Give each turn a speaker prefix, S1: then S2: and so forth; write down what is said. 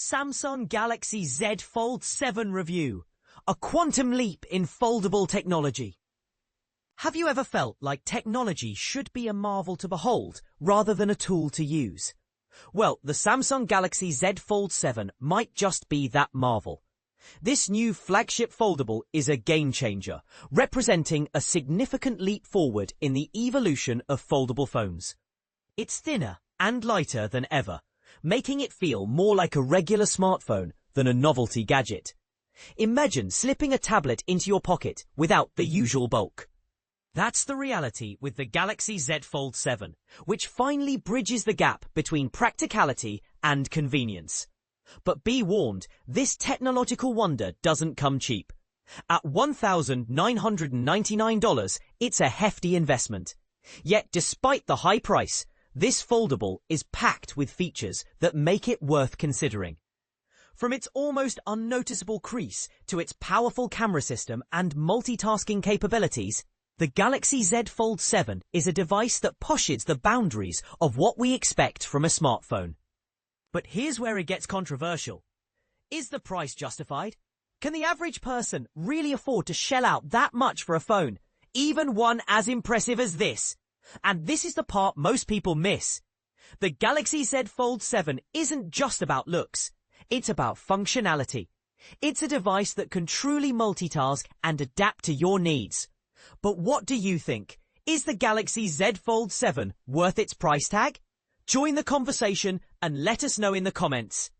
S1: Samsung Galaxy Z Fold 7 review. A quantum leap in foldable technology. Have you ever felt like technology should be a marvel to behold rather than a tool to use? Well, the Samsung Galaxy Z Fold 7 might just be that marvel. This new flagship foldable is a game changer, representing a significant leap forward in the evolution of foldable phones. It's thinner and lighter than ever, making it feel more like a regular smartphone than a novelty gadget. Imagine slipping a tablet into your pocket without the usual bulk. That's the reality with the Galaxy Z Fold 7, which finally bridges the gap between practicality and convenience. But be warned, this technological wonder doesn't come cheap. At $1,999, it's a hefty investment. Yet despite the high price, this foldable is packed with features that make it worth considering. From its almost unnoticeable crease to its powerful camera system and multitasking capabilities, the Galaxy Z Fold 7 is a device that pushes the boundaries of what we expect from a smartphone. But here's where it gets controversial. Is the price justified? Can the average person really afford to shell out that much for a phone, even one as impressive as this? And this is the part most people miss. The Galaxy Z Fold 7 isn't just about looks. It's about functionality. It's a device that can truly multitask and adapt to your needs. But what do you think? Is the Galaxy Z Fold 7 worth its price tag? Join the conversation and let us know in the comments.